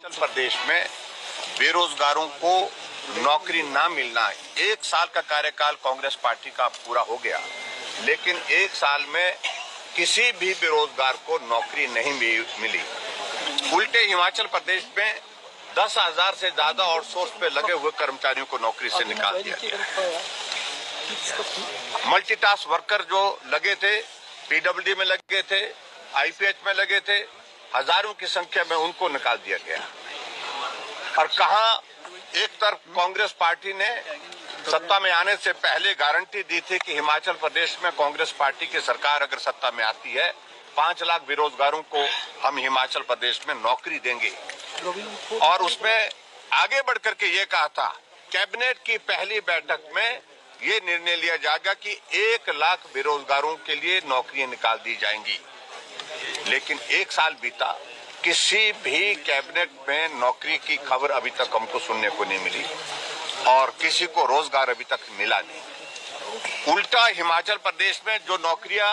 हिमाचल प्रदेश में बेरोजगारों को नौकरी ना मिलना, एक साल का कार्यकाल कांग्रेस पार्टी का पूरा हो गया, लेकिन एक साल में किसी भी बेरोजगार को नौकरी नहीं मिली। उल्टे हिमाचल प्रदेश में 10,000 से ज्यादा आउटसोर्स पे लगे हुए कर्मचारियों को नौकरी से निकाल दिया गया। मल्टीटास्क वर्कर जो लगे थे, पीडब्ल्यूडी में लगे थे, आईपीएच में लगे थे, हजारों की संख्या में उनको निकाल दिया गया। और कहा, एक तरफ कांग्रेस पार्टी ने सत्ता में आने से पहले गारंटी दी थी कि हिमाचल प्रदेश में कांग्रेस पार्टी की सरकार अगर सत्ता में आती है 5 लाख बेरोजगारों को हम हिमाचल प्रदेश में नौकरी देंगे। और उसमें आगे बढ़ करके ये कहा था, कैबिनेट की पहली बैठक में ये निर्णय लिया जाएगा कि 1 लाख बेरोजगारों के लिए नौकरियां निकाल दी जाएंगी। लेकिन एक साल बीता, किसी भी कैबिनेट में नौकरी की खबर अभी तक हमको सुनने को नहीं मिली और किसी को रोजगार अभी तक मिला नहीं। उल्टा हिमाचल प्रदेश में जो नौकरियां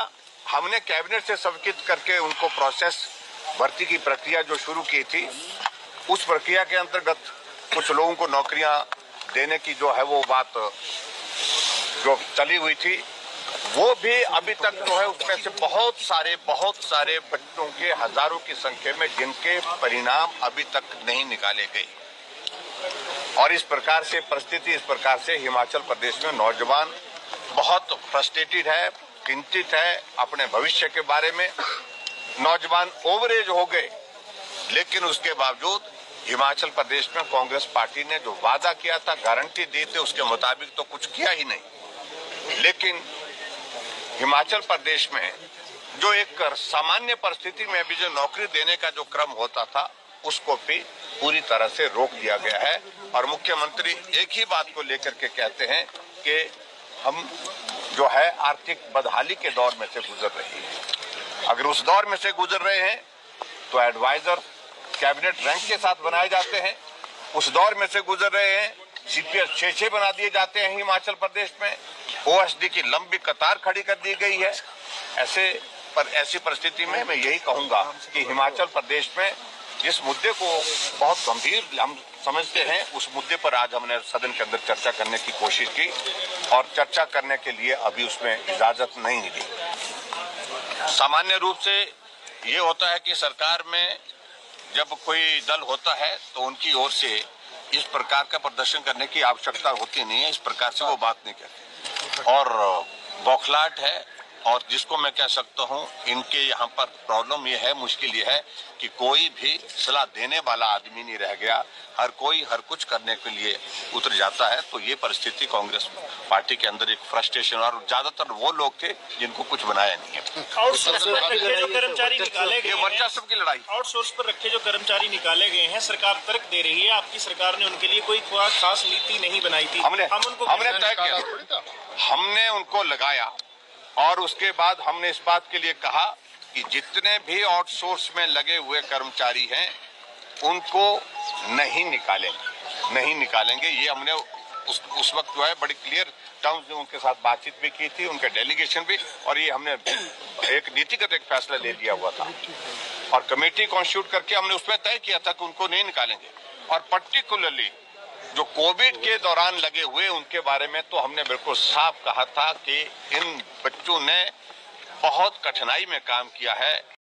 हमने कैबिनेट से स्वीकृत करके उनको प्रोसेस, भर्ती की प्रक्रिया जो शुरू की थी, उस प्रक्रिया के अंतर्गत कुछ लोगों को नौकरियां देने की जो है वो बात जो चली हुई थी, वो भी अभी तक जो है उसमें से बहुत सारे बच्चों के हजारों की संख्या में जिनके परिणाम अभी तक नहीं निकाले गए। और इस प्रकार से परिस्थिति, इस प्रकार से हिमाचल प्रदेश में नौजवान बहुत फ्रस्ट्रेटेड है, चिंतित है अपने भविष्य के बारे में। नौजवान ओवरेज हो गए, लेकिन उसके बावजूद हिमाचल प्रदेश में कांग्रेस पार्टी ने जो वादा किया था, गारंटी दी थी, उसके मुताबिक तो कुछ किया ही नहीं। लेकिन हिमाचल प्रदेश में जो एक सामान्य परिस्थिति में भी जो नौकरी देने का जो क्रम होता था, उसको भी पूरी तरह से रोक दिया गया है। और मुख्यमंत्री एक ही बात को लेकर के कहते हैं कि हम जो है आर्थिक बदहाली के दौर में से गुजर रही है। अगर उस दौर में से गुजर रहे हैं तो एडवाइजर कैबिनेट रैंक के साथ बनाए जाते हैं। उस दौर में से गुजर रहे हैं, सीपीएस 6 बना दिए जाते हैं हिमाचल प्रदेश में। ओएसडी की लंबी कतार खड़ी कर दी गई है। ऐसी परिस्थिति में मैं यही कहूंगा कि हिमाचल प्रदेश में इस मुद्दे को बहुत गंभीर हम समझते हैं। उस मुद्दे पर आज हमने सदन के अंदर चर्चा करने की कोशिश की और चर्चा करने के लिए अभी उसमें इजाजत नहीं मिली। सामान्य रूप से ये होता है कि सरकार में जब कोई दल होता है तो उनकी ओर से इस प्रकार का प्रदर्शन करने की आवश्यकता होती नहीं है। इस प्रकार से वो बात नहीं करते और बौखलाहट है। और जिसको मैं कह सकता हूँ, इनके यहाँ पर प्रॉब्लम ये है, मुश्किल ये है कि कोई भी सलाह देने वाला आदमी नहीं रह गया। हर कोई हर कुछ करने के लिए उतर जाता है। तो ये परिस्थिति कांग्रेस पार्टी के अंदर एक फ्रस्ट्रेशन, और ज्यादातर वो लोग थे जिनको कुछ बनाया नहीं है। आउटसोर्स पर रखे जो कर्मचारी निकाले गए, वर्चस्व की लड़ाई। आउटसोर्स पर रखे जो कर्मचारी निकाले गए हैं, सरकार तर्क दे रही है आपकी सरकार ने उनके लिए कोई खास नीति नहीं बनाई थी। हमने तय किया, हमने उनको लगाया और उसके बाद हमने इस बात के लिए कहा कि जितने भी आउटसोर्स में लगे हुए कर्मचारी हैं उनको नहीं निकालेंगे। ये हमने उस वक्त जो है बड़ी क्लियर टर्म्स में उनके साथ बातचीत भी की थी, उनके डेलीगेशन भी, और ये हमने एक नीतिगत एक फैसला ले लिया हुआ था और कमेटी कॉन्स्टिट्यूट करके हमने उसमें तय किया था कि उनको नहीं निकालेंगे। और पर्टिकुलरली जो कोविड के दौरान लगे हुए उनके बारे में तो हमने बिल्कुल साफ कहा था कि इन बच्चों ने बहुत कठिनाई में काम किया है।